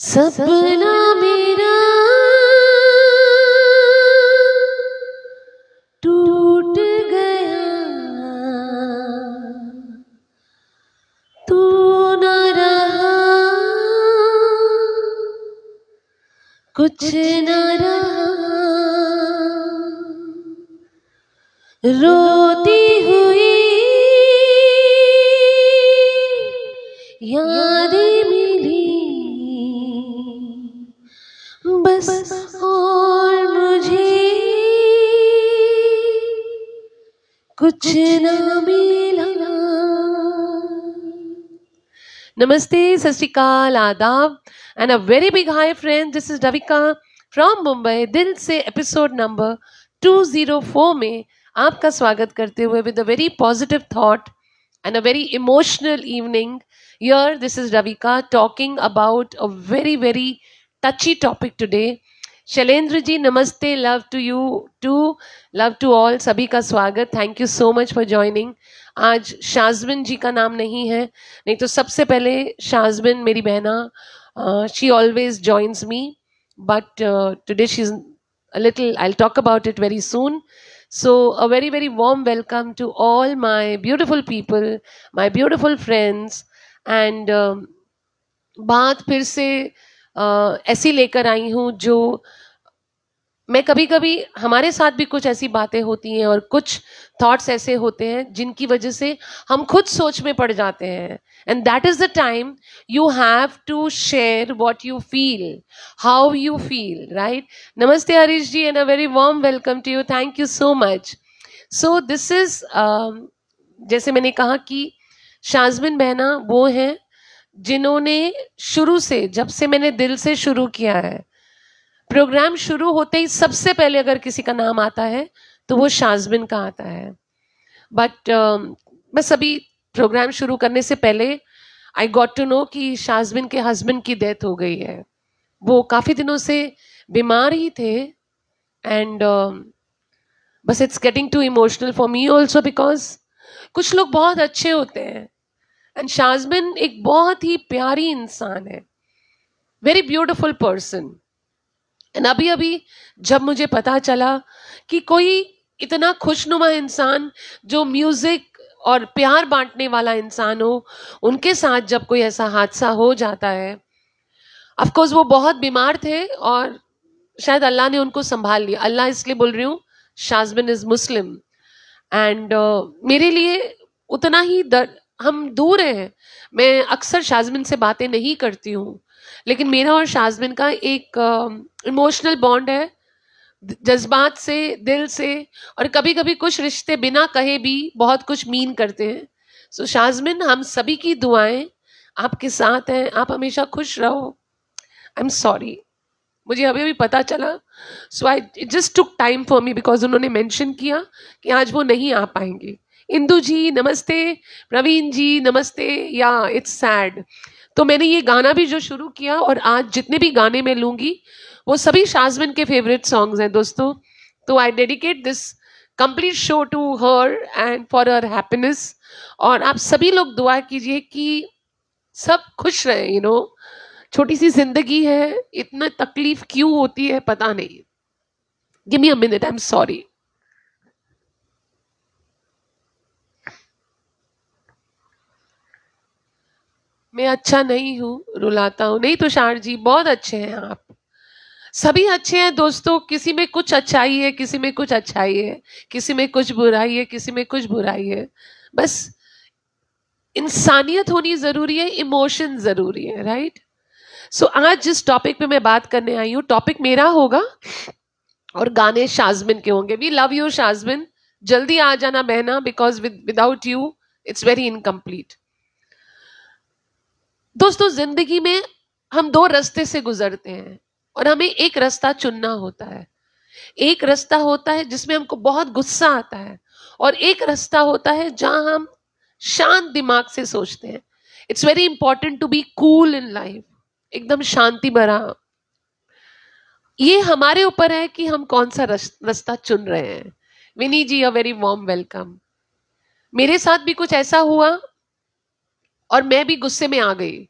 सपना मेरा टूट गया, तू न रहा, कुछ न रहा, रोती हुई यादें मिली बस, और मुझे कुछ ना मिला। नमस्ते, सत श्री अकाल, आदाब and a very big high friend, this is Ravika from Mumbai. दिल से एपिसोड नंबर 204 में आपका स्वागत करते हुए with a very positive thought and a very emotional evening. Here, this is Ravika talking about a very, very touchy topic today. Shailendra ji नमस्ते, love to you too, love to all, सभी का स्वागत, thank you so much for joining. आज शाजबिन जी का नाम नहीं है, नहीं तो सबसे पहले शाजबिन मेरी बहना, she always joins me, but today she is a little, I'll talk about it very soon. So a very, very warm welcome to all my beautiful people, my beautiful friends. And बात फिर से ऐसी लेकर आई हूँ जो मैं कभी कभी, हमारे साथ भी कुछ ऐसी बातें होती हैं और कुछ थॉट्स ऐसे होते हैं जिनकी वजह से हम खुद सोच में पड़ जाते हैं, and that is the time you have to share what you feel, how you feel, right. नमस्ते Harish ji and a very warm welcome to you, thank you so much. So this is, जैसे मैंने कहा कि शाजबिन बहना वो हैं जिन्होंने शुरू से, जब से मैंने दिल से शुरू किया है, प्रोग्राम शुरू होते ही सबसे पहले अगर किसी का नाम आता है तो वो शाजबिन का आता है। बट बस अभी प्रोग्राम शुरू करने से पहले आई गॉट टू नो कि शाजबिन के हस्बैंड की डेथ हो गई है। वो काफ़ी दिनों से बीमार ही थे, एंड बस it's getting too emotional for me also, because कुछ लोग बहुत अच्छे होते हैं एंड शाजबिन एक बहुत ही प्यारी इंसान है, वेरी ब्यूटिफुल पर्सन। एंड अभी अभी जब मुझे पता चला कि कोई इतना खुशनुमा इंसान जो म्यूजिक और प्यार बांटने वाला इंसान हो, उनके साथ जब कोई ऐसा हादसा हो जाता है, ऑफ कोर्स वो बहुत बीमार थे और शायद अल्लाह ने उनको संभाल लिया। अल्लाह इसलिए बोल रही हूँ, शाजबिन इज मुस्लिम, एंड मेरे लिए उतना ही हम दूर हैं। मैं अक्सर शाजबिन से बातें नहीं करती हूँ, लेकिन मेरा और शाजबिन का एक इमोशनल बॉन्ड है, जज्बात से, दिल से, और कभी कभी कुछ रिश्ते बिना कहे भी बहुत कुछ मीन करते हैं। सो शाजबिन, हम सभी की दुआएं आपके साथ हैं, आप हमेशा खुश रहो। आई एम सॉरी, मुझे अभी अभी पता चला, so I it just took time for me, because उन्होंने मेंशन किया कि आज वो नहीं आ पाएंगे। इंदु जी नमस्ते, प्रवीण जी नमस्ते। या इट्स सैड, तो मैंने ये गाना भी जो शुरू किया, और आज जितने भी गाने मैं लूंगी वो सभी शाजबिन के फेवरेट सॉन्ग्स हैं दोस्तों। तो I dedicate this complete show to her and for her happiness. और आप सभी लोग दुआ कीजिए कि सब खुश रहें। छोटी सी जिंदगी है, इतना तकलीफ क्यों होती है पता नहीं। Give me a minute, I am sorry. मैं अच्छा नहीं हूँ, रुलाता हूँ नहीं, तुषार जी बहुत अच्छे हैं आप, सभी अच्छे हैं दोस्तों। किसी में कुछ अच्छाई है, किसी में कुछ अच्छाई है, किसी में कुछ बुराई है, किसी में कुछ बुराई है। बस इंसानियत होनी जरूरी है, इमोशन जरूरी है, राइट। सो आज जिस टॉपिक पे मैं बात करने आई हूँ, टॉपिक मेरा होगा और गाने शाजबिन के होंगे। वी लव यू शाजबिन, जल्दी आ जाना बहना, because without you it's very incomplete. दोस्तों, जिंदगी में हम दो रास्ते से गुजरते हैं और हमें एक रास्ता चुनना होता है। एक रास्ता होता है जिसमें हमको बहुत गुस्सा आता है, और एक रास्ता होता है जहां हम शांत दिमाग से सोचते हैं। It's very important to be cool in life, एकदम शांति भरा। ये हमारे ऊपर है कि हम कौन सा रास्ता चुन रहे हैं। विनी जी अ वेरी वार्म वेलकम। मेरे साथ भी कुछ ऐसा हुआ और मैं भी गुस्से में आ गई,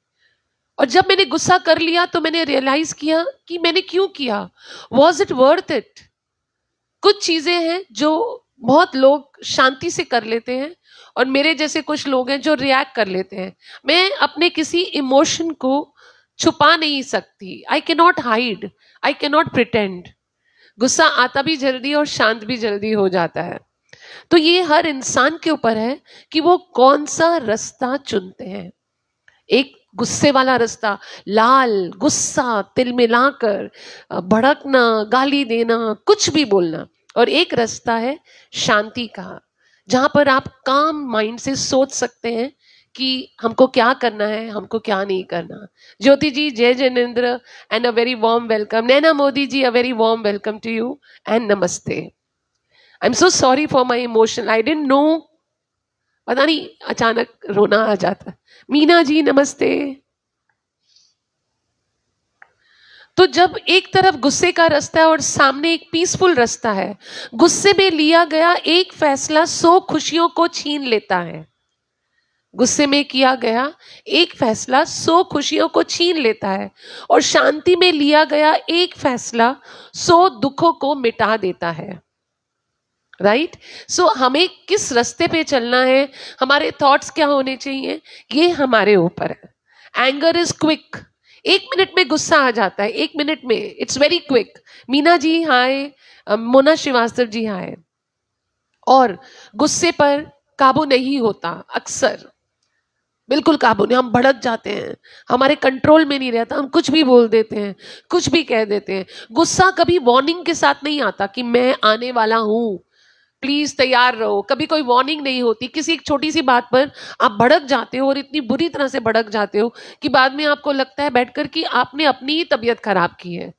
और जब मैंने गुस्सा कर लिया तो मैंने रियलाइज किया कि मैंने क्यों किया, वॉज इट वर्थ इट। कुछ चीजें हैं जो बहुत लोग शांति से कर लेते हैं और मेरे जैसे कुछ लोग हैं जो रिएक्ट कर लेते हैं। मैं अपने किसी इमोशन को छुपा नहीं सकती, I can not hide, I can not pretend. गुस्सा आता भी जल्दी और शांत भी जल्दी हो जाता है। तो ये हर इंसान के ऊपर है कि वो कौन सा रास्ता चुनते हैं। एक गुस्से वाला रास्ता, लाल गुस्सा, तिल मिलाकर भड़कना, गाली देना, कुछ भी बोलना। और एक रास्ता है शांति का, जहां पर आप काम माइंड से सोच सकते हैं कि हमको क्या करना है, हमको क्या नहीं करना। ज्योति जी, जय Jainendra and a very warm welcome. Naina Modi ji, a very warm welcome to you and नमस्ते। I am so sorry for my emotion, I don't know, पता नहीं अचानक रोना आ जाता। मीना जी नमस्ते। तो जब एक तरफ गुस्से का रास्ता है और सामने एक पीसफुल रास्ता है, गुस्से में लिया गया एक फैसला 100 खुशियों को छीन लेता है। गुस्से में किया गया एक फैसला 100 खुशियों को छीन लेता है और शांति में लिया गया एक फैसला 100 दुखों को मिटा देता है। राइट? सो हमें किस रास्ते पे चलना है, हमारे थॉट्स क्या होने चाहिए, ये हमारे ऊपर है। एंगर इज क्विक, 1 मिनट में गुस्सा आ जाता है, 1 मिनट में, it's very quick. Meena ji हाय, मोना श्रीवास्तव जी हाय। और गुस्से पर काबू नहीं होता, अक्सर बिल्कुल काबू नहीं, हम भड़क जाते हैं, हमारे कंट्रोल में नहीं रहता, हम कुछ भी बोल देते हैं, कुछ भी कह देते हैं। गुस्सा कभी वार्निंग के साथ नहीं आता कि मैं आने वाला हूं, प्लीज तैयार रहो। कभी कोई वार्निंग नहीं होती, किसी एक छोटी सी बात पर आप भड़क जाते हो और इतनी बुरी तरह से भड़क जाते हो कि बाद में आपको लगता है बैठकर कि आपने अपनी ही तबीयत खराब की है।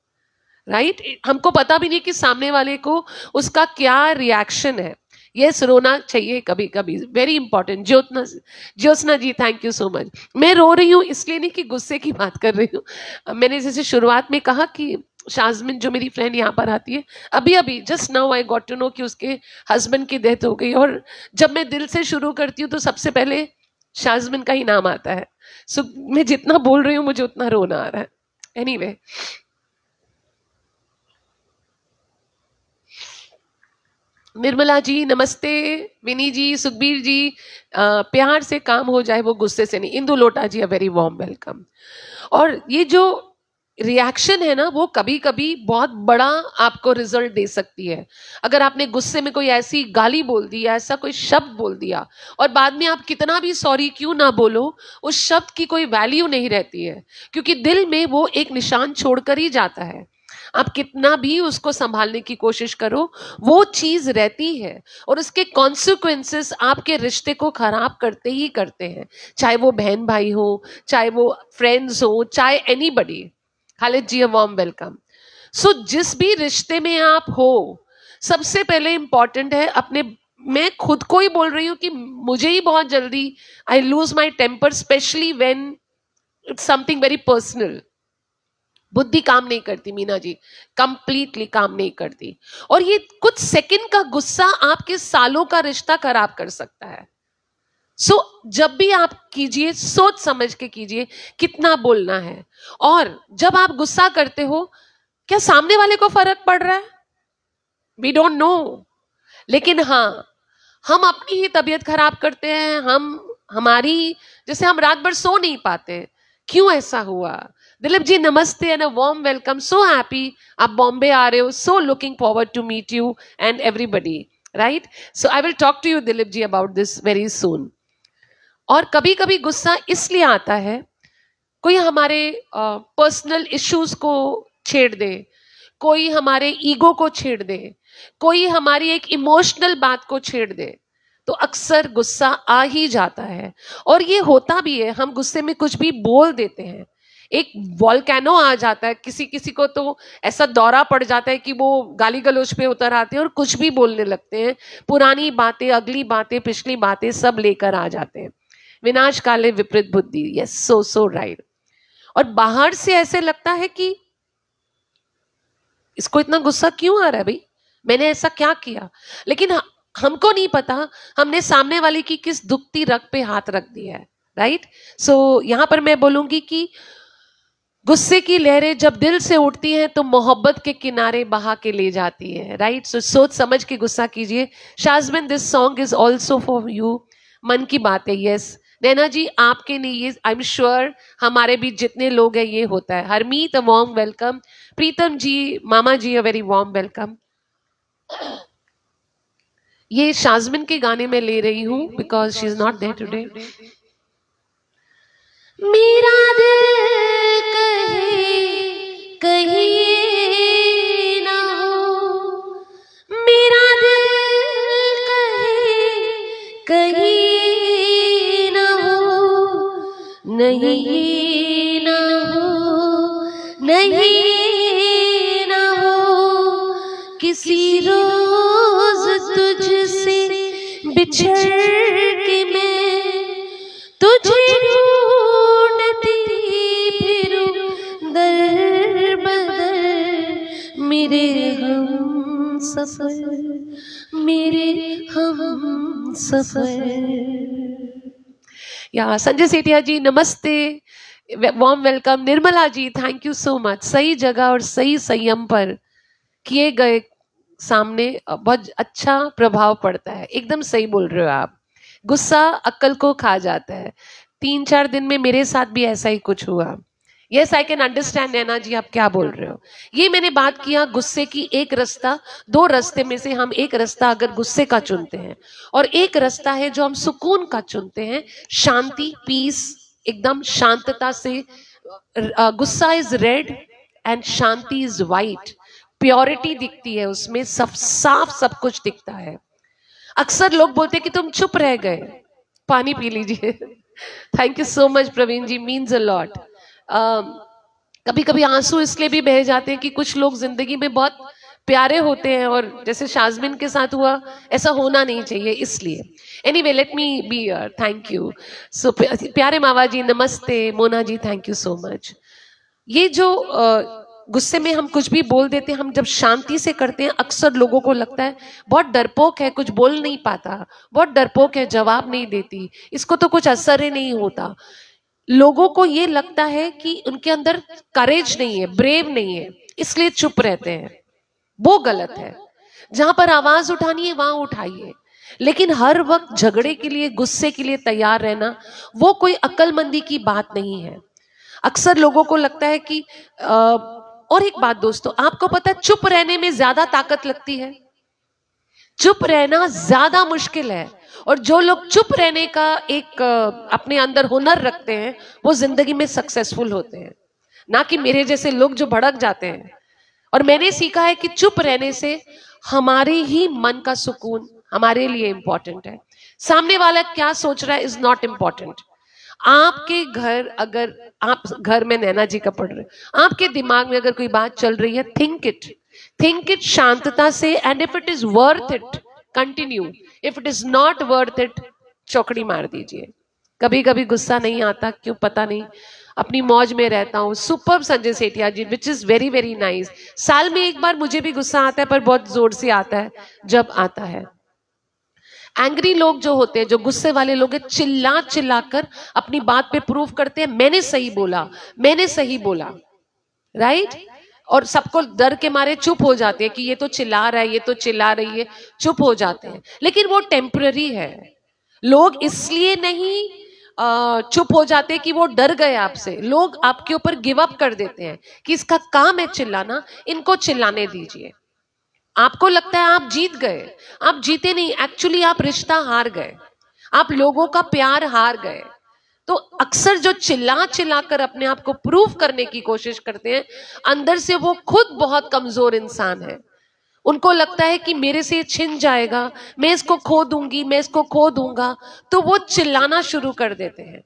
राइट? हमको पता भी नहीं कि सामने वाले को उसका क्या रिएक्शन है। यस, रोना चाहिए कभी कभी, very important. Jyotsna ji thank you so much. मैं रो रही हूँ इसलिए नहीं कि गुस्से की बात कर रही हूँ। मैंने जैसे शुरुआत में कहा कि शाजमिन जो मेरी फ्रेंड यहाँ पर आती है, अभी अभी just now I got to know कि उसके हस्बैंड की डेथ हो गई। और जब मैं दिल से शुरू करती हूँ तो सबसे पहले शाजमिन का ही नाम आता है। सो मैं जितना बोल रही हूँ मुझे उतना रोना आ रहा है। एनीवे, निर्मला जी नमस्ते। विनी जी, सुखबीर जी, प्यार से काम हो जाए वो गुस्से से नहीं। इंदु लोटा जी, अ वेरी वार्म वेलकम। और ये जो रिएक्शन है ना, वो कभी कभी बहुत बड़ा आपको रिजल्ट दे सकती है। अगर आपने गुस्से में कोई ऐसी गाली बोल दी या ऐसा कोई शब्द बोल दिया और बाद में आप कितना भी सॉरी क्यों ना बोलो, उस शब्द की कोई वैल्यू नहीं रहती है, क्योंकि दिल में वो एक निशान छोड़कर ही जाता है। आप कितना भी उसको संभालने की कोशिश करो, वो चीज रहती है और उसके कॉन्सिक्वेंसेस आपके रिश्ते को खराब करते ही करते हैं। चाहे वो बहन भाई हो, चाहे वो फ्रेंड्स हो, चाहे एनीबडी। खालिद जी, वार्म वेलकम। सो जिस भी रिश्ते में आप हो, सबसे पहले इंपॉर्टेंट है अपने, मैं खुद को ही बोल रही हूँ कि मुझे ही बहुत जल्दी I lose my temper, specially when it's something very personal. बुद्धि काम नहीं करती मीना जी, कंप्लीटली काम नहीं करती। और ये कुछ सेकंड का गुस्सा आपके सालों का रिश्ता खराब कर सकता है। सो जब भी आप कीजिए, सोच समझ के कीजिए कितना बोलना है। और जब आप गुस्सा करते हो, क्या सामने वाले को फर्क पड़ रहा है? We don't know. लेकिन हाँ, हम अपनी ही तबीयत खराब करते हैं। हमारी, जैसे हम रात भर सो नहीं पाते, क्यों ऐसा हुआ? दिलीप जी नमस्ते and a warm welcome. So happy आप बॉम्बे आ रहे हो, so looking forward to meet you and everybody. Right? So I will talk to you Dilip ji about this very soon. और कभी कभी गुस्सा इसलिए आता है, कोई हमारे पर्सनल इश्यूज को छेड़ दे, कोई हमारे ईगो को छेड़ दे, कोई हमारी एक इमोशनल बात को छेड़ दे, तो अक्सर गुस्सा आ ही जाता है। और ये होता भी है, हम गुस्से में कुछ भी बोल देते हैं, एक वॉल्केनो आ जाता है। किसी किसी को तो ऐसा दौरा पड़ जाता है कि वो गाली गलौज पे उतर आते हैं और कुछ भी बोलने लगते हैं, पुरानी बातें, अगली बातें, पिछली बातें सब लेकर आ जाते हैं। विनाश काले विपरीत बुद्धि, यस, सो राइट। और बाहर से ऐसे लगता है कि इसको इतना गुस्सा क्यों आ रहा है, भाई मैंने ऐसा क्या किया? लेकिन हमको नहीं पता हमने सामने वाले की किस दुखती रग पे हाथ रख दिया है। राइट? सो यहां पर मैं बोलूंगी कि गुस्से की लहरें जब दिल से उठती हैं तो मोहब्बत के किनारे बहा के ले जाती है, राइट? सो सोच समझ के गुस्सा कीजिए। Shazmin, this song is also for you. मन की बात है, यस। नैना जी, आपके लिए ये आई एम श्योर हमारे बीच जितने लोग हैं ये होता है। Harmeet, a warm welcome. Pritam ji, मामा जी, अ वेरी वार्म वेलकम। ये शाजमिन के गाने में ले रही हूँ because she is not there today. मेरा दिल कहे कहीं ना हो, मेरा दिल कहे कहीं ना हो, नहीं ना हो, नहीं ना हो, किसी रोज तुझसे बिछड़ के मैं तुझे ढूंढती फिरूं दर बदर, मेरे हम सफर, मेरे हम सफर। या संजय सेठिया जी नमस्ते, warm welcome. Nirmala ji, thank you so much. सही जगह और सही संयम पर किए गए सामने बहुत अच्छा प्रभाव पड़ता है। एकदम सही बोल रहे हो आप। गुस्सा अक्ल को खा जाता है। 3-4 दिन में मेरे साथ भी ऐसा ही कुछ हुआ। यस, आई कैन अंडरस्टैंड नैना जी, आप क्या बोल रहे हो। ये मैंने बात किया गुस्से की। एक रास्ता, दो रास्ते में से हम एक रास्ता अगर गुस्से का चुनते हैं और एक रास्ता है जो हम सुकून का चुनते हैं, शांति, पीस, एकदम शांतता से। गुस्सा is red and Shanti is white. Purity दिखती है उसमें, सब साफ सब कुछ दिखता है। अक्सर लोग बोलते हैं कि तुम चुप रह गए। पानी पी लीजिए। Thank you so much Praveen ji, means a lot. कभी कभी आंसू इसलिए भी बह जाते हैं कि कुछ लोग जिंदगी में बहुत प्यारे होते हैं और जैसे शाजमिन के साथ हुआ, ऐसा होना नहीं चाहिए, इसलिए। Anyway, let me be here. Thank you सो। प्यारे मावा जी नमस्ते। Mona ji, thank you so much. ये जो गुस्से में हम कुछ भी बोल देते हैं, हम जब शांति से करते हैं अक्सर लोगों को लगता है बहुत डरपोक है, कुछ बोल नहीं पाता, बहुत डरपोक है, जवाब नहीं देती, इसको तो कुछ असर ही नहीं होता। लोगों को ये लगता है कि उनके अंदर करेज नहीं है, ब्रेव नहीं है, इसलिए चुप रहते हैं। वो गलत है। जहां पर आवाज उठानी है वहां उठाइए, लेकिन हर वक्त झगड़े के लिए, गुस्से के लिए तैयार रहना वो कोई अक्लमंदी की बात नहीं है। अक्सर लोगों को लगता है कि और एक बात दोस्तों, आपको पता है चुप रहने में ज्यादा ताकत लगती है। चुप रहना ज्यादा मुश्किल है। और जो लोग चुप रहने का एक अपने अंदर हुनर रखते हैं वो जिंदगी में सक्सेसफुल होते हैं, ना कि मेरे जैसे लोग जो भड़क जाते हैं। और मैंने सीखा है कि चुप रहने से हमारे ही मन का सुकून हमारे लिए इंपॉर्टेंट है। सामने वाला क्या सोच रहा है इज नॉट इंपॉर्टेंट। आपके घर, अगर आप घर में नैना जी का पढ़ रहे, आपके दिमाग में अगर कोई बात चल रही है, थिंक इट शांतता से, and if it is worth it continue, if it is not worth it चौकड़ी मार दीजिए। कभी कभी गुस्सा नहीं आता, क्यों पता नहीं, अपनी मौज में रहता हूँ। Super Sanjay Sethia ji, which is very very nice. साल में एक बार मुझे भी गुस्सा आता है, पर बहुत जोर से आता है जब आता है। एंग्री लोग जो होते हैं, जो गुस्से वाले लोग हैं, चिल्ला चिल्लाकर अपनी बात पे प्रूव करते हैं, मैंने सही बोला, मैंने सही बोला, राइट? और सबको डर के मारे चुप हो जाते हैं कि ये तो चिल्ला रहा है, ये तो चिल्ला रही है, चुप हो जाते हैं। लेकिन वो टेम्पररी है। लोग इसलिए नहीं चुप हो जाते कि वो डर गए आपसे। लोग आपके ऊपर गिव अप कर देते हैं कि इसका काम है चिल्लाना, इनको चिल्लाने दीजिए। आपको लगता है आप जीत गए, आप जीते नहीं, एक्चुअली आप रिश्ता हार गए, आप लोगों का प्यार हार गए। तो अक्सर जो चिल्ला चिल्ला कर अपने आप को प्रूव करने की कोशिश करते हैं, अंदर से वो खुद बहुत कमजोर इंसान है। उनको लगता है कि मेरे से ये छिन जाएगा, मैं इसको खो दूंगी, मैं इसको खो दूंगा, तो वो चिल्लाना शुरू कर देते हैं।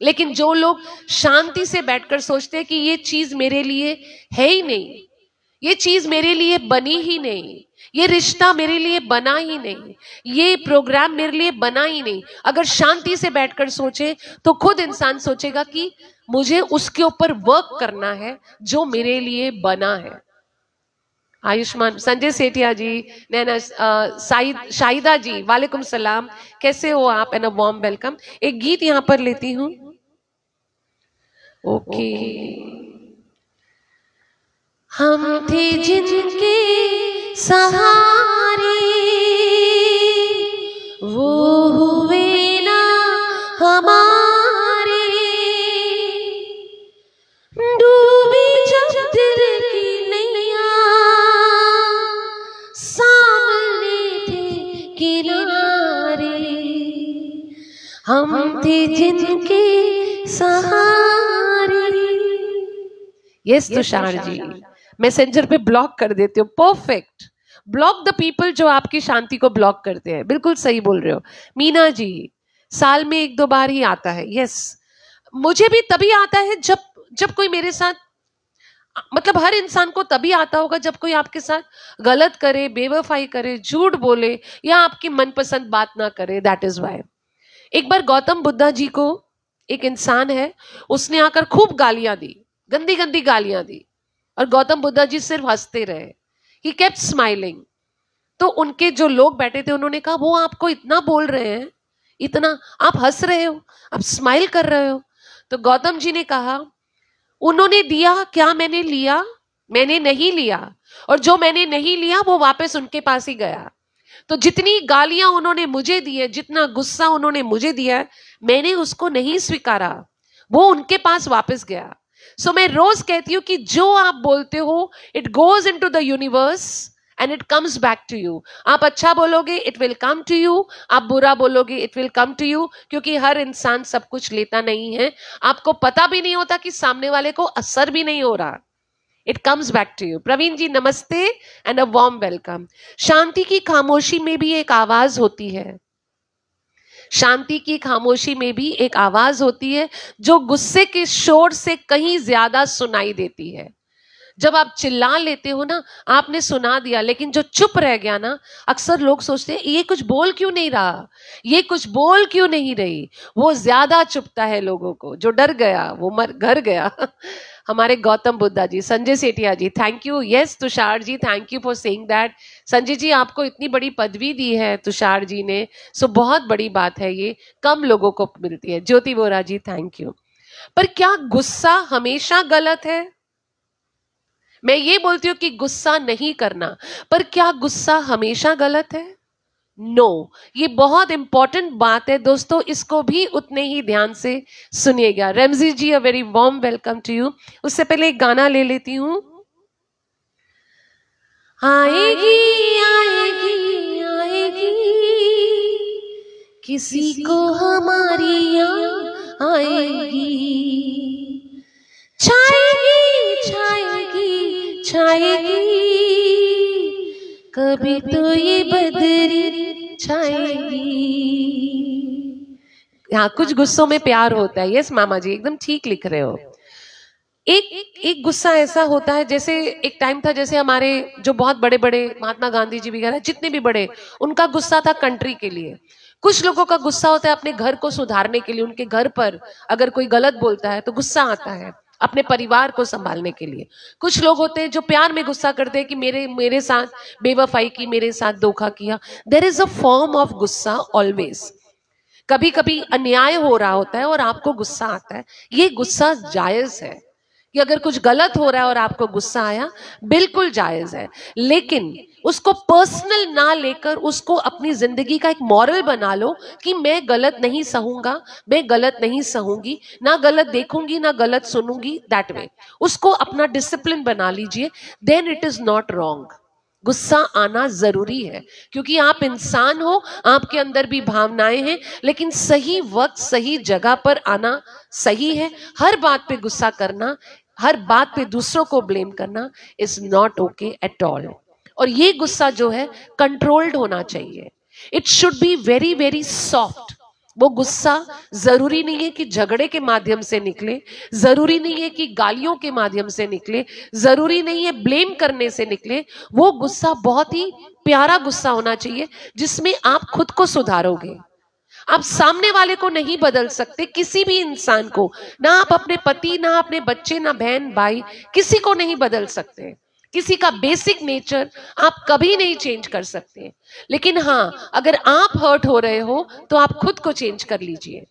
लेकिन जो लोग शांति से बैठकर सोचते हैं कि ये चीज मेरे लिए है ही नहीं, ये चीज मेरे लिए बनी ही नहीं, ये रिश्ता मेरे लिए बना ही नहीं, ये प्रोग्राम मेरे लिए बना ही नहीं, अगर शांति से बैठकर सोचे तो खुद इंसान सोचेगा कि मुझे उसके ऊपर वर्क करना है जो मेरे लिए बना है। आयुष्मान, संजय सेठिया जी, नैना, शाहिदा जी, वालेकुम सलाम, कैसे हो आप? And a warm welcome. एक गीत यहां पर लेती हूं। ओके, हम थे जिनके सहारे, वो हुए ना हमारे। डूबी जब दिल की नैया, सामने थे किनारे। हम थे जिनके सहारे। यस तुषार जी, मैसेंजर पे ब्लॉक कर देते हो, परफेक्ट। ब्लॉक द पीपल जो आपकी शांति को ब्लॉक करते हैं, बिल्कुल सही बोल रहे हो। मीना जी, साल में 1-2 बार ही आता है। यस, मुझे भी तभी आता है जब जब कोई मेरे साथ, मतलब हर इंसान को तभी आता होगा जब कोई आपके साथ गलत करे, बेवफाई करे, झूठ बोले या आपकी मनपसंद बात ना करे। That is why. एक बार गौतम बुद्धा जी को एक इंसान है, उसने आकर खूब गालियां दी, गंदी गंदी गालियां दी, और गौतम बुद्धा जी सिर्फ हंसते रहे। He kept smiling. तो उनके जो लोग बैठे थे उन्होंने कहा, वो आपको इतना बोल रहे हैं, इतना आप हंस रहे हो, आप स्माइल कर रहे हो। तो गौतम जी ने कहा, उन्होंने दिया क्या मैंने लिया? मैंने नहीं लिया, और जो मैंने नहीं लिया वो वापस उनके पास ही गया। तो जितनी गालियां उन्होंने मुझे दी है, जितना गुस्सा उन्होंने मुझे दिया है, मैंने उसको नहीं स्वीकारा, वो उनके पास वापस गया। सो मैं रोज कहती हूँ कि जो आप बोलते हो, it goes into the universe and it comes back to you. आप अच्छा बोलोगे, it will come to you. आप बुरा बोलोगे, it will come to you. क्योंकि हर इंसान सब कुछ लेता नहीं है, आपको पता भी नहीं होता कि सामने वाले को असर भी नहीं हो रहा। It comes back to you. Praveen ji नमस्ते एंड अ वार्म वेलकम। शांति की खामोशी में भी एक आवाज होती है, शांति की खामोशी में भी एक आवाज होती है जो गुस्से के शोर से कहीं ज्यादा सुनाई देती है। जब आप चिल्ला लेते हो ना, आपने सुना दिया, लेकिन जो चुप रह गया ना, अक्सर लोग सोचते हैं ये कुछ बोल क्यों नहीं रहा, ये कुछ बोल क्यों नहीं रही। वो ज्यादा चुपता है लोगों को। जो डर गया वो मर घर गया। हमारे Gautam Buddha ji. Sanjay Sethia ji, thank you. Yes Tushar ji, thank you for saying that. Sanjay ji, आपको इतनी बड़ी पदवी दी है तुषार जी ने, सो बहुत बड़ी बात है, ये कम लोगों को मिलती है। ज्योति वोरा जी, थैंक यू। पर क्या गुस्सा हमेशा गलत है? मैं ये बोलती हूँ कि गुस्सा नहीं करना, पर क्या गुस्सा हमेशा गलत है? नो। ये बहुत इंपॉर्टेंट बात है दोस्तों, इसको भी उतने ही ध्यान से सुनिएगा। Ramji ji, a very warm welcome to you. उससे पहले एक गाना ले लेती हूँ। आएगी आएगी आएगी, किसी को हमारी याद आएगी। छाएगी छाएगी छाएगी, कभी तो ये बदरी छाएगी। हाँ, कुछ गुस्सों में प्यार होता है। यस मामा जी, एकदम ठीक लिख रहे हो। एक गुस्सा ऐसा होता है, जैसे एक टाइम था, जैसे हमारे जो बहुत बड़े बड़े महात्मा गांधी जी वगैरह जितने भी बड़े, उनका गुस्सा था कंट्री के लिए। कुछ लोगों का गुस्सा होता है अपने घर को सुधारने के लिए। उनके घर पर अगर कोई गलत बोलता है तो गुस्सा आता है, अपने परिवार को संभालने के लिए। कुछ लोग होते हैं जो प्यार में गुस्सा करते हैं कि मेरे मेरे साथ बेवफाई की, मेरे साथ धोखा किया। There is a form of गुस्सा ऑलवेज। कभी कभी अन्याय हो रहा होता है और आपको गुस्सा आता है, ये गुस्सा जायज है। कि अगर कुछ गलत हो रहा है और आपको गुस्सा आया, बिल्कुल जायज है। लेकिन उसको पर्सनल ना लेकर उसको अपनी जिंदगी का एक मॉरल बना लो कि मैं गलत नहीं सहूंगा, मैं गलत नहीं सहूंगी, ना गलत देखूंगी ना गलत सुनूंगी। दैट वे उसको अपना डिसिप्लिन बना लीजिए, then it is not wrong. गुस्सा आना जरूरी है, क्योंकि आप इंसान हो, आपके अंदर भी भावनाएं हैं, लेकिन सही वक्त सही जगह पर आना सही है। हर बात पे गुस्सा करना, हर बात पे दूसरों को ब्लेम करना is not okay at all. और ये गुस्सा जो है कंट्रोल्ड होना चाहिए। It should be very very soft. वो गुस्सा जरूरी नहीं है कि झगड़े के माध्यम से निकले, जरूरी नहीं है कि गालियों के माध्यम से निकले, जरूरी नहीं है ब्लेम करने से निकले। वो गुस्सा बहुत ही प्यारा गुस्सा होना चाहिए, जिसमें आप खुद को सुधारोगे। आप सामने वाले को नहीं बदल सकते, किसी भी इंसान को, ना आप अपने पति, ना अपने बच्चे, ना बहन भाई, किसी को नहीं बदल सकते। किसी का बेसिक नेचर आप कभी नहीं चेंज कर सकते। लेकिन हाँ, अगर आप हर्ट हो रहे हो तो आप खुद को चेंज कर लीजिए।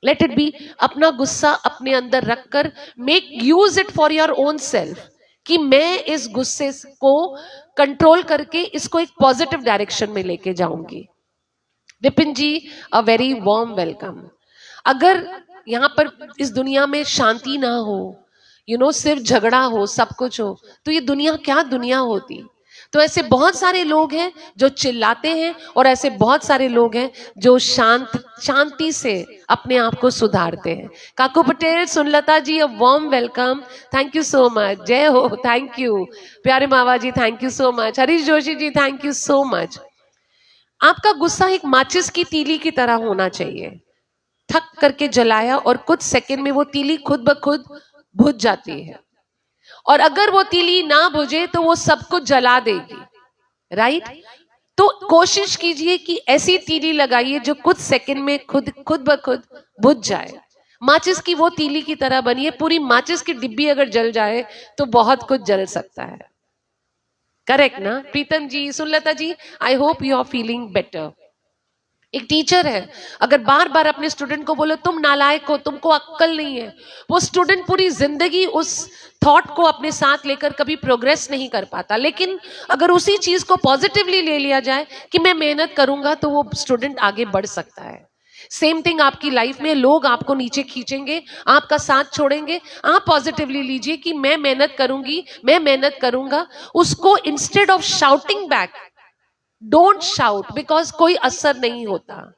Let it be. अपना गुस्सा अपने अंदर रखकर make use it for your own self. कि मैं इस गुस्से को कंट्रोल करके इसको एक पॉजिटिव डायरेक्शन में लेके जाऊंगी। विपिन जी, अ वेरी वार्म वेलकम। अगर यहाँ पर इस दुनिया में शांति ना हो, सिर्फ झगड़ा हो, सब कुछ हो, तो ये दुनिया क्या दुनिया होती। तो ऐसे बहुत सारे लोग हैं जो चिल्लाते हैं और ऐसे बहुत सारे लोग हैं जो शांति से अपने आप को सुधारते हैं। Kaku Patel, Sunlata ji, a warm welcome. Thank you so much. जय हो, थैंक यू। प्यारे Mava ji, thank you so much. Harish Joshi ji, thank you so much. आपका गुस्सा एक माचिस की तीली की तरह होना चाहिए। ठक करके जलाया और कुछ सेकंड में वो तीली खुद ब खुद बुझ जाती है, और अगर वो तीली ना बुझे तो वो सब कुछ जला देगी, राइट। तो कोशिश कीजिए कि ऐसी तीली लगाइए जो कुछ सेकंड में खुद ब खुद बुझ जाए। माचिस की वो तीली की तरह बनिए। पूरी माचिस की डिब्बी अगर जल जाए तो बहुत कुछ जल सकता है। करेक्ट ना Pritam ji, Sunlata ji? I hope you are feeling better. एक टीचर है, अगर बार बार अपने स्टूडेंट को बोलो तुम नालायक हो, तुमको अक्ल नहीं है, वो स्टूडेंट पूरी जिंदगी उस थॉट को अपने साथ लेकर कभी प्रोग्रेस नहीं कर पाता। लेकिन अगर उसी चीज को पॉजिटिवली ले लिया जाए कि मैं मेहनत करूंगा, तो वो स्टूडेंट आगे बढ़ सकता है। सेम थिंग आपकी लाइफ में, लोग आपको नीचे खींचेंगे, आपका साथ छोड़ेंगे, आप पॉजिटिवली लीजिए कि मैं मेहनत करूंगी, मैं मेहनत करूंगा। उसको instead of shouting back, don't shout, because कोई असर नहीं होता।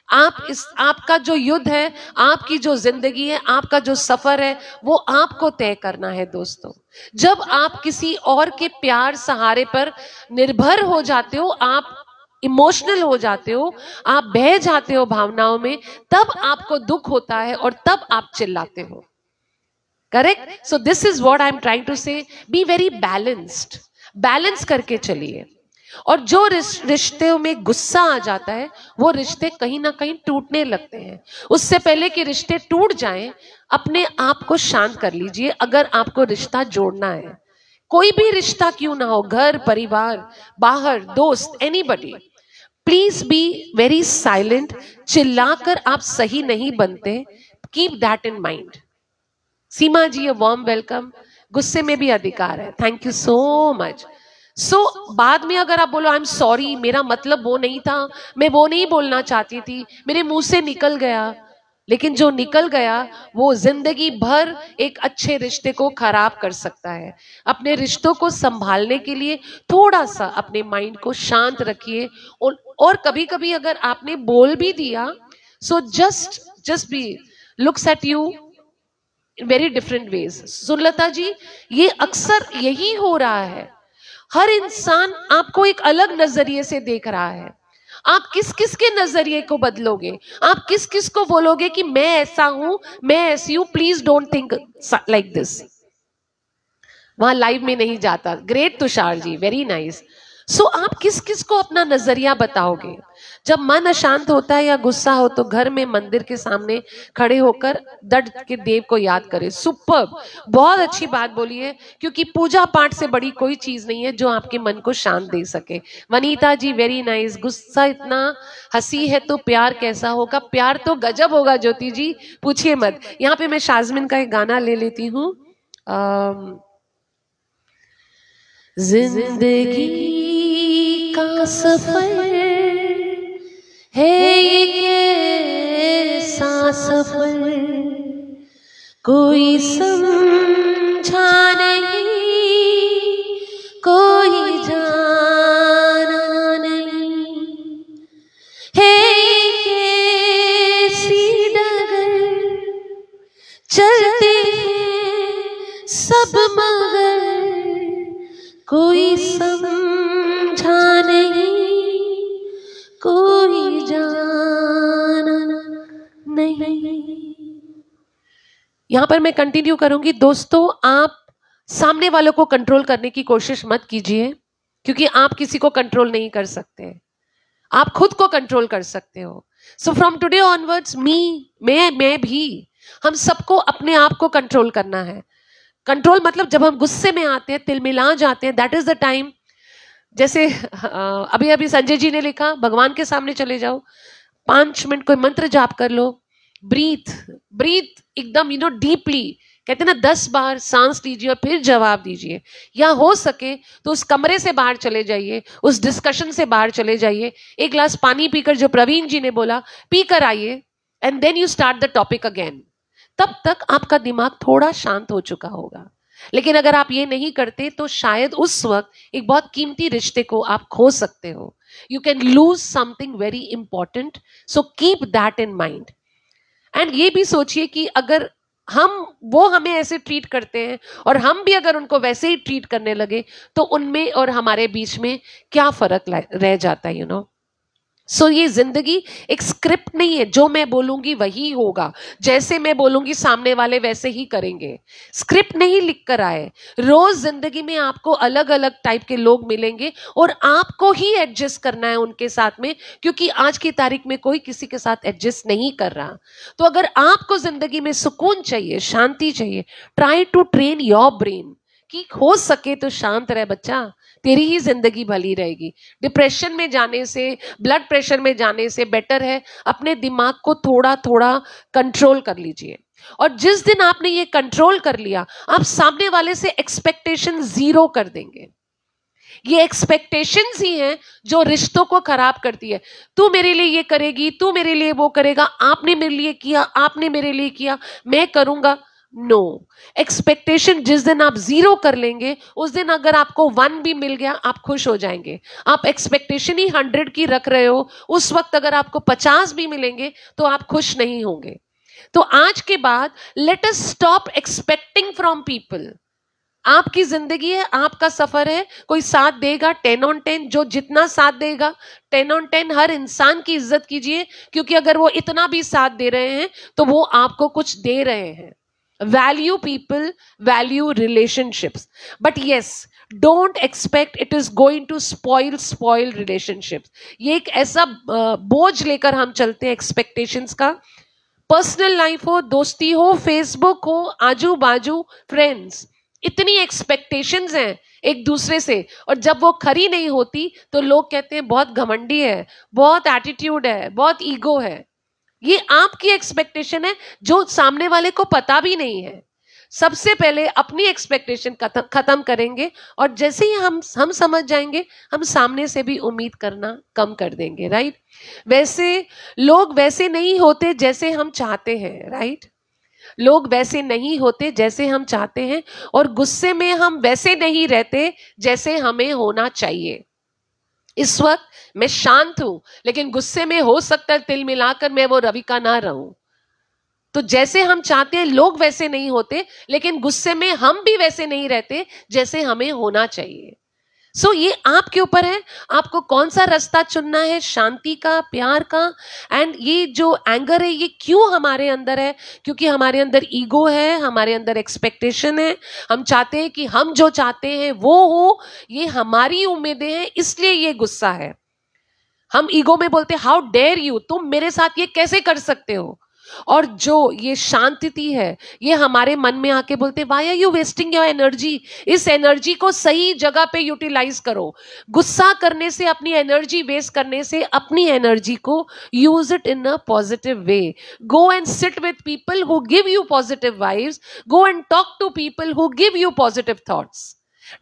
आपका जो युद्ध है, आपकी जो जिंदगी है, आपका जो सफर है, वो आपको तय करना है दोस्तों। जब आप किसी और के प्यार सहारे पर निर्भर हो जाते हो, आप इमोशनल हो जाते हो, आप बह जाते हो भावनाओं में, तब आपको दुख होता है और तब आप चिल्लाते हो। Correct? So this is what I am trying to say, be very balanced, balance करके चलिए। और जो रिश्ते में गुस्सा आ जाता है, वो रिश्ते कहीं ना कहीं टूटने लगते हैं। उससे पहले कि रिश्ते टूट जाएं, अपने आप को शांत कर लीजिए। अगर आपको रिश्ता जोड़ना है, कोई भी रिश्ता क्यों ना हो, घर, परिवार, बाहर, दोस्त, anybody, please be very silent. चिल्लाकर आप सही नहीं बनते, keep that in mind. Seema ji, a warm welcome. गुस्से में भी अधिकार है, थैंक यू सो मच। बाद में अगर आप बोलो आई एम सॉरी, मेरा मतलब वो नहीं था, मैं वो नहीं बोलना चाहती थी, मेरे मुंह से निकल गया, लेकिन जो निकल गया वो जिंदगी भर एक अच्छे रिश्ते को खराब कर सकता है। अपने रिश्तों को संभालने के लिए थोड़ा सा अपने माइंड को शांत रखिए। और कभी कभी अगर आपने बोल भी दिया, so just be looks at you very different ways. Sunlata ji, ये अक्सर यही हो रहा है, हर इंसान आपको एक अलग नजरिए से देख रहा है। आप किस किस के नजरिए को बदलोगे, आप किस किस को बोलोगे कि मैं ऐसा हूं, मैं ऐसी हूं, please don't think like this. वहां लाइव में नहीं जाता। Great Tushar ji, very nice. सो आप किस किस को अपना नजरिया बताओगे? जब मन अशांत होता है या गुस्सा हो, तो घर में मंदिर के सामने खड़े होकर डट के देव को याद करें। सुपर्ब, बहुत अच्छी बात बोली है, क्योंकि पूजा पाठ से बड़ी कोई चीज नहीं है जो आपके मन को शांत दे सके। वनीता जी, वेरी नाइस। गुस्सा इतना हंसी है तो प्यार कैसा होगा? प्यार तो गजब होगा ज्योति जी, पूछिए मत। यहाँ पे मैं शाजमिन का एक गाना ले लेती हूँ। जिंदगी का सफर है ये कैसा सफर, कोई समझा नहीं, कोई जाना नहीं, है ये कैसी डगर, चलते हैं सब मगर, कोई समझा नहीं, कोई जाना नहीं। यहां पर मैं कंटिन्यू करूंगी। दोस्तों, आप सामने वालों को कंट्रोल करने की कोशिश मत कीजिए, क्योंकि आप किसी को कंट्रोल नहीं कर सकते, आप खुद को कंट्रोल कर सकते हो। सो फ्रॉम टुडे ऑनवर्ड्स, मैं भी, हम सबको अपने आप को कंट्रोल करना है। कंट्रोल मतलब जब हम गुस्से में आते हैं, तिलमिला जाते हैं, दैट इज द टाइम। जैसे अभी अभी संजय जी ने लिखा, भगवान के सामने चले जाओ, 5 मिनट कोई मंत्र जाप कर लो, ब्रीथ एकदम डीपली, कहते हैं ना 10 बार सांस लीजिए और फिर जवाब दीजिए, या हो सके तो उस कमरे से बाहर चले जाइए, उस डिस्कशन से बाहर चले जाइए, एक गिलास पानी पीकर, जो प्रवीण जी ने बोला, पीकर आइए, and then you start the topic again. तब तक आपका दिमाग थोड़ा शांत हो चुका होगा। लेकिन अगर आप ये नहीं करते तो शायद उस वक्त एक बहुत कीमती रिश्ते को आप खो सकते हो। You can lose something very important, so keep that in mind. And ये भी सोचिए कि अगर वो हमें ऐसे ट्रीट करते हैं और हम भी अगर उनको वैसे ही ट्रीट करने लगे तो उनमें और हमारे बीच में क्या फर्क रह जाता है, यू नो। सो ये जिंदगी एक स्क्रिप्ट नहीं है, जो मैं बोलूंगी वही होगा, जैसे मैं बोलूंगी सामने वाले वैसे ही करेंगे। स्क्रिप्ट नहीं लिख कर आए। रोज जिंदगी में आपको अलग अलग टाइप के लोग मिलेंगे और आपको ही एडजस्ट करना है उनके साथ में, क्योंकि आज की तारीख में कोई किसी के साथ एडजस्ट नहीं कर रहा। तो अगर आपको जिंदगी में सुकून चाहिए, शांति चाहिए, try to train your brain कि हो सके तो शांत रहे बच्चा, तेरी ही जिंदगी भली रहेगी। डिप्रेशन में जाने से, ब्लड प्रेशर में जाने से बेटर है अपने दिमाग को थोड़ा थोड़ा कंट्रोल कर लीजिए। और जिस दिन आपने ये कंट्रोल कर लिया, आप सामने वाले से एक्सपेक्टेशन जीरो कर देंगे। ये एक्सपेक्टेशंस ही हैं जो रिश्तों को खराब करती है। तू मेरे लिए ये करेगी, तू मेरे लिए वो करेगा, आपने मेरे लिए किया, आपने मेरे लिए किया, मैं करूंगा। नो, एक्सपेक्टेशन जिस दिन आप जीरो कर लेंगे, उस दिन अगर आपको 1 भी मिल गया आप खुश हो जाएंगे। आप एक्सपेक्टेशन ही 100 की रख रहे हो, उस वक्त अगर आपको 50 भी मिलेंगे तो आप खुश नहीं होंगे। तो आज के बाद let us stop expecting from people. आपकी जिंदगी है, आपका सफर है, कोई साथ देगा 10 on 10, जो जितना साथ देगा 10 on 10। हर इंसान की इज्जत कीजिए, क्योंकि अगर वो इतना भी साथ दे रहे हैं तो वो आपको कुछ दे रहे हैं। Value people, value relationships, but yes, don't expect it is going to spoil relationships. ये एक ऐसा बोझ लेकर हम चलते हैं एक्सपेक्टेशंस का। पर्सनल लाइफ हो, दोस्ती हो, फेसबुक हो, आजू बाजू फ्रेंड्स, इतनी एक्सपेक्टेशंस हैं एक दूसरे से, और जब वो खरी नहीं होती तो लोग कहते हैं बहुत घमंडी है, बहुत एटीट्यूड है, बहुत ईगो है। ये आपकी एक्सपेक्टेशन है जो सामने वाले को पता भी नहीं है। सबसे पहले अपनी एक्सपेक्टेशन खत्म करेंगे, और जैसे ही हम समझ जाएंगे, हम सामने से भी उम्मीद करना कम कर देंगे, राइट। वैसे लोग वैसे नहीं होते जैसे हम चाहते हैं, राइट। लोग वैसे नहीं होते जैसे हम चाहते हैं, और गुस्से में हम वैसे नहीं रहते जैसे हमें होना चाहिए। इस वक्त मैं शांत हूं, लेकिन गुस्से में हो सकता है तिल मिलाकर मैं वो रविका ना रहूं। तो जैसे हम चाहते हैं लोग वैसे नहीं होते, लेकिन गुस्से में हम भी वैसे नहीं रहते जैसे हमें होना चाहिए। सो ये आपके ऊपर है, आपको कौन सा रास्ता चुनना है, शांति का, प्यार का। एंड ये जो एंगर है, ये क्यों हमारे अंदर है? क्योंकि हमारे अंदर ईगो है, हमारे अंदर एक्सपेक्टेशन है, हम चाहते हैं कि हम जो चाहते हैं वो हो, ये हमारी उम्मीदें हैं, इसलिए ये गुस्सा है। हम ईगो में बोलते हैं हाउ डेयर यू, तुम मेरे साथ ये कैसे कर सकते हो। और जो ये शांति है, ये हमारे मन में आके बोलते why are you wasting your energy. इस एनर्जी को सही जगह पे यूटिलाइज करो। गुस्सा करने से, अपनी एनर्जी वेस्ट करने से, अपनी एनर्जी को use it in a positive way. Go and sit with people who give you positive vibes, go and talk to people who give you positive thoughts.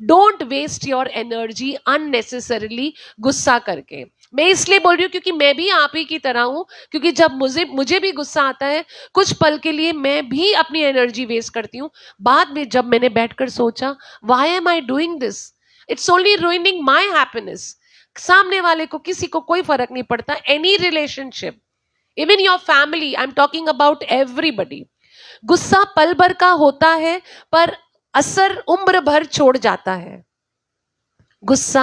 Don't waste your energy unnecessarily गुस्सा करके। मैं इसलिए बोल रही हूं क्योंकि मैं भी आप ही की तरह हूं, क्योंकि जब मुझे भी गुस्सा आता है, कुछ पल के लिए मैं भी अपनी एनर्जी वेस्ट करती हूं। बाद में जब मैंने बैठकर सोचा why am I doing this, it's only ruining my happiness. सामने वाले को, किसी को कोई फर्क नहीं पड़ता। Any relationship, even your family, I am talking about everybody. गुस्सा पल भर का होता है पर असर उम्र भर छोड़ जाता है। गुस्सा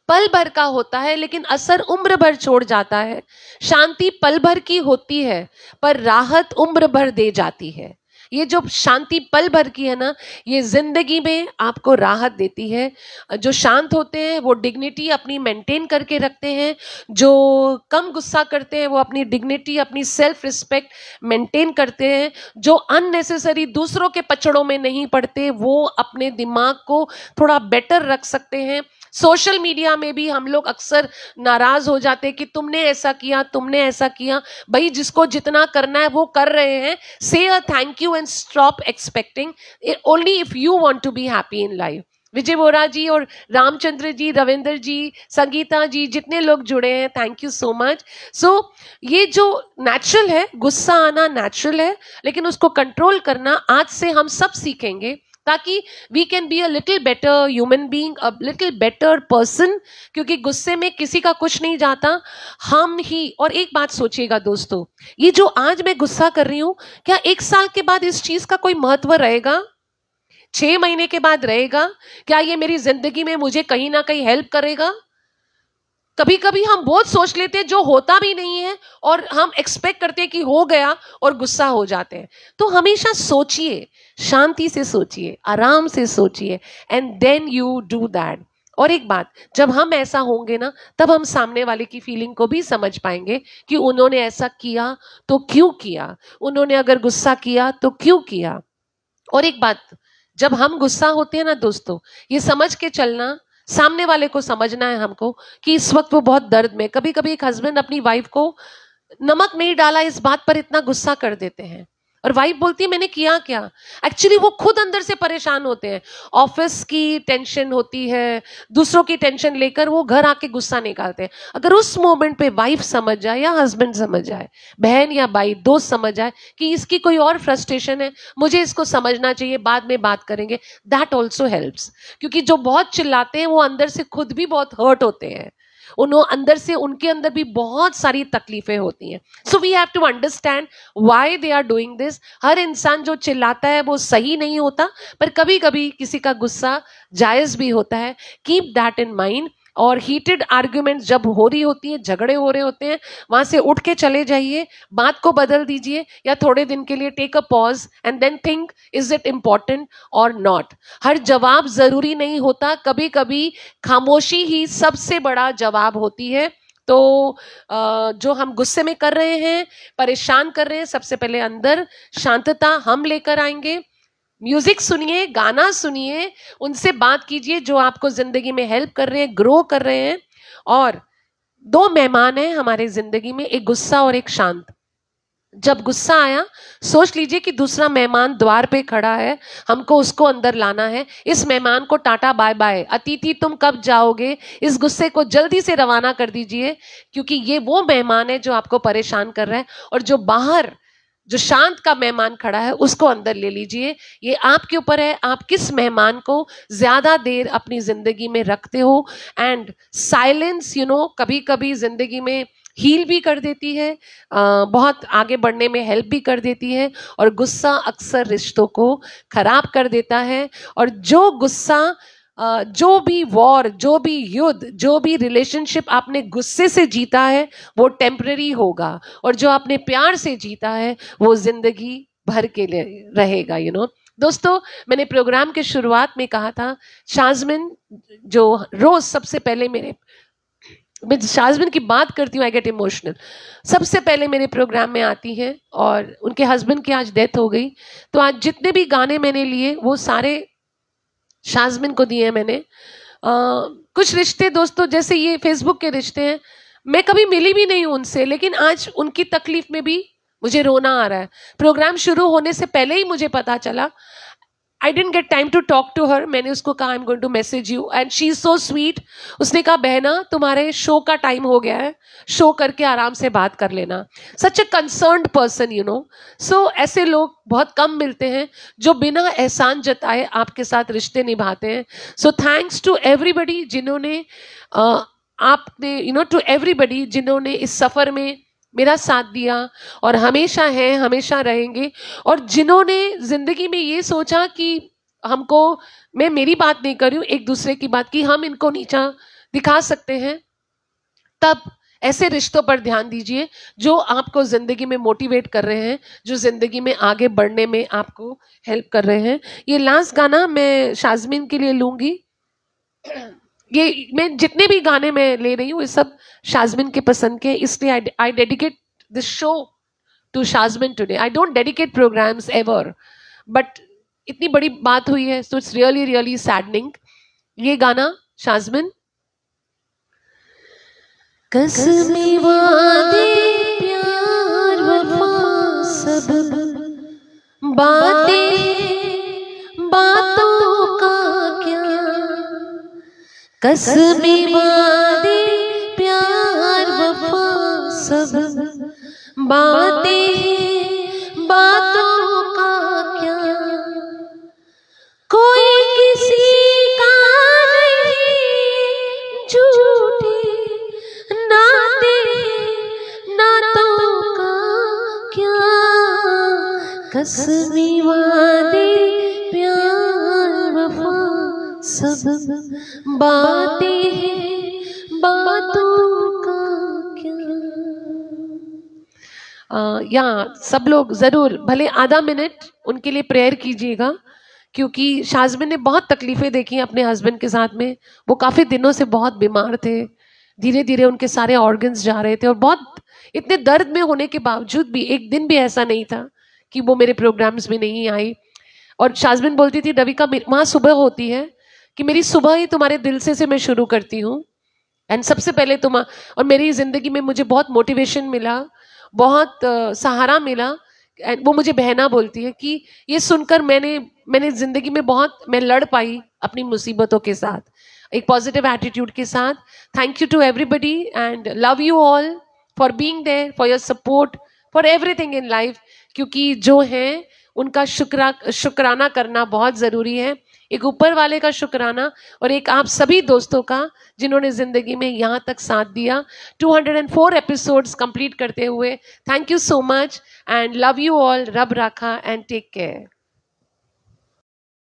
पल भर का होता है लेकिन असर उम्र भर छोड़ जाता है। शांति पल भर की होती है पर राहत उम्र भर दे जाती है। ये जो शांति पल भर की है ना, ये जिंदगी में आपको राहत देती है। जो शांत होते हैं वो डिग्निटी अपनी मेंटेन करके रखते हैं। जो कम गुस्सा करते हैं वो अपनी डिग्निटी, अपनी सेल्फ रिस्पेक्ट मेंटेन करते हैं। जो अननेसेसरी दूसरों के पचड़ों में नहीं पड़ते, वो अपने दिमाग को थोड़ा बेटर रख सकते हैं। सोशल मीडिया में भी हम लोग अक्सर नाराज हो जाते हैं कि तुमने ऐसा किया, तुमने ऐसा किया। भाई जिसको जितना करना है वो कर रहे हैं। से a thank you and and stop expecting, only if you want to be happy in life. विजय बोरा जी और रामचंद्र जी, रविंदर जी, संगीता जी, जितने लोग जुड़े हैं, थैंक यू सो मच. सो ये जो नेचुरल है, गुस्सा आना नेचुरल है, लेकिन उसको कंट्रोल करना आज से हम सब सीखेंगे, ताकि we can be a little better human being, a little better person. क्योंकि गुस्से में किसी का कुछ नहीं जाता, हम ही. और एक बात सोचिएगा दोस्तों, ये जो आज मैं गुस्सा कर रही हूं, क्या 1 साल के बाद इस चीज का कोई महत्व रहेगा? 6 महीने के बाद रहेगा? क्या ये मेरी जिंदगी में मुझे कहीं ना कहीं हेल्प करेगा? कभी कभी हम बहुत सोच लेते हैं जो होता भी नहीं है, और हम एक्सपेक्ट करते हैं कि हो गया और गुस्सा हो जाते हैं. तो हमेशा सोचिए, शांति से सोचिए, आराम से सोचिए, and then you do that. और एक बात, जब हम ऐसा होंगे ना, तब हम सामने वाले की फीलिंग को भी समझ पाएंगे कि उन्होंने ऐसा किया तो क्यों किया, उन्होंने अगर गुस्सा किया तो क्यों किया. और एक बात, जब हम गुस्सा होते हैं ना दोस्तों, ये समझ के चलना, सामने वाले को समझना है हमको कि इस वक्त वो बहुत दर्द में. कभी कभी एक हस्बैंड अपनी वाइफ को नमक नहीं डाला इस बात पर इतना गुस्सा कर देते हैं, और वाइफ बोलती है मैंने किया क्या. एक्चुअली वो खुद अंदर से परेशान होते हैं, ऑफिस की टेंशन होती है, दूसरों की टेंशन लेकर वो घर आके गुस्सा निकालते हैं. अगर उस मोमेंट पे वाइफ समझ जाए, या हस्बैंड समझ जाए, बहन या भाई, दोस्त समझ जाए कि इसकी कोई और फ्रस्ट्रेशन है, मुझे इसको समझना चाहिए, बाद में बात करेंगे, दैट ऑल्सो हेल्प्स. क्योंकि जो बहुत चिल्लाते हैं वो अंदर से खुद भी बहुत हर्ट होते हैं, अंदर से उनके अंदर भी बहुत सारी तकलीफें होती हैं. So we have to understand why they are doing this. हर इंसान जो चिल्लाता है वो सही नहीं होता, पर कभी कभी किसी का गुस्सा जायज भी होता है. Keep that in mind. और हीटेड आर्ग्यूमेंट्स जब हो रही होती है, झगड़े हो रहे होते हैं, वहां से उठ के चले जाइए, बात को बदल दीजिए, या थोड़े दिन के लिए take a pause and then think, is it important or not. हर जवाब जरूरी नहीं होता, कभी कभी खामोशी ही सबसे बड़ा जवाब होती है. तो जो हम गुस्से में कर रहे हैं, परेशान कर रहे हैं, सबसे पहले अंदर शांतता हम लेकर आएंगे. म्यूजिक सुनिए, गाना सुनिए, उनसे बात कीजिए जो आपको जिंदगी में हेल्प कर रहे हैं, ग्रो कर रहे हैं. और 2 मेहमान हैं हमारे जिंदगी में, एक गुस्सा और एक शांत. जब गुस्सा आया, सोच लीजिए कि दूसरा मेहमान द्वार पे खड़ा है, हमको उसको अंदर लाना है. इस मेहमान को टाटा बाय बाय, अतिथि तुम कब जाओगे, इस गुस्से को जल्दी से रवाना कर दीजिए, क्योंकि ये वो मेहमान है जो आपको परेशान कर रहा है. और जो बाहर जो शांत का मेहमान खड़ा है, उसको अंदर ले लीजिए. ये आपके ऊपर है, आप किस मेहमान को ज्यादा देर अपनी जिंदगी में रखते हो. एंड साइलेंस, कभी कभी जिंदगी में हील भी कर देती है, बहुत आगे बढ़ने में हेल्प भी कर देती है. और गुस्सा अक्सर रिश्तों को खराब कर देता है. और जो गुस्सा, जो भी वॉर, जो भी युद्ध, जो भी रिलेशनशिप आपने गुस्से से जीता है, वो टेम्पररी होगा. और जो आपने प्यार से जीता है, वो जिंदगी भर के लिए रहेगा. दोस्तों, मैंने प्रोग्राम के शुरुआत में कहा था, शाज़मिन जो रोज सबसे पहले मैं शाज़मिन की बात करती हूँ, आई गेट इमोशनल. सबसे पहले मेरे प्रोग्राम में आती हैं, और उनके हस्बैंड की आज डेथ हो गई. तो आज जितने भी गाने मैंने लिए, वो सारे शाज़मिन को दिए हैं मैंने. कुछ रिश्ते दोस्तों, जैसे ये फेसबुक के रिश्ते हैं, मैं कभी मिली भी नहीं हूं उनसे, लेकिन आज उनकी तकलीफ में भी मुझे रोना आ रहा है. प्रोग्राम शुरू होने से पहले ही मुझे पता चला. I don't get time to talk to her. मैंने उसको कहा I am going to message you, and she is so sweet. उसने कहा बहना, तुम्हारे शो का टाइम हो गया है, शो करके आराम से बात कर लेना. सच ए कंसर्न्ड पर्सन. सो ऐसे लोग बहुत कम मिलते हैं जो बिना एहसान जताए आपके साथ रिश्ते निभाते हैं. सो थैंक्स टू एवरीबडी जिन्होंने आपने टू एवरीबडी जिन्होंने इस सफर में मेरा साथ दिया, और हमेशा हैं, हमेशा रहेंगे. और जिन्होंने जिंदगी में ये सोचा कि हमको, मैं मेरी बात नहीं कर रही हूँ, एक दूसरे की बात की, हम इनको नीचा दिखा सकते हैं, तब ऐसे रिश्तों पर ध्यान दीजिए जो आपको जिंदगी में मोटिवेट कर रहे हैं, जो जिंदगी में आगे बढ़ने में आपको हेल्प कर रहे हैं. ये लास्ट गाना मैं शाज़मिन के लिए लूंगी. ये मैं जितने भी गाने मैं ले रही हूँ, ये सब शाज़मिन के पसंद के, इसलिए I dedicate this show to Shazmin today. I don't dedicate programs ever, but इतनी बड़ी बात हुई है, so it's really really saddening. ये गाना शाज़मिन. कसमें वादे प्यार वफा सब बातें बातों का क्या, कसमें वादे प्यार वफा सब बातें बातों का क्या, कोई किसी का नहीं झूठे नाते नातों का क्या, कसमें वादे प्यार वफा सब बातें बातों का क्या। या सब लोग जरूर भले आधा मिनट उनके लिए प्रेयर कीजिएगा, क्योंकि शाज़मीन ने बहुत तकलीफें देखी अपने हस्बैंड के साथ में। वो काफ़ी दिनों से बहुत बीमार थे, धीरे धीरे उनके सारे ऑर्गन्स जा रहे थे, और बहुत इतने दर्द में होने के बावजूद भी एक दिन भी ऐसा नहीं था कि वो मेरे प्रोग्राम्स में नहीं आई। और शाज़मीन बोलती थी, डविका वहाँ सुबह होती है कि मेरी सुबह ही तुम्हारे दिल से मैं शुरू करती हूँ, एंड सबसे पहले तुम। और मेरी ज़िंदगी में मुझे बहुत मोटिवेशन मिला, बहुत सहारा मिला। वो मुझे बहना बोलती है कि ये सुनकर मैंने ज़िंदगी में बहुत मैं लड़ पाई अपनी मुसीबतों के साथ, एक पॉजिटिव एटीट्यूड के साथ। Thank you to everybody and love you all for being there, for your support, for everything in life. क्योंकि जो है उनका शुक्राना करना बहुत ज़रूरी है, एक ऊपर वाले का शुक्राना, और एक आप सभी दोस्तों का जिन्होंने ज़िंदगी में यहाँ तक साथ दिया 204 एपिसोड्स कंप्लीट करते हुए। Thank you so much and love you all. रब राखा एंड टेक केयर।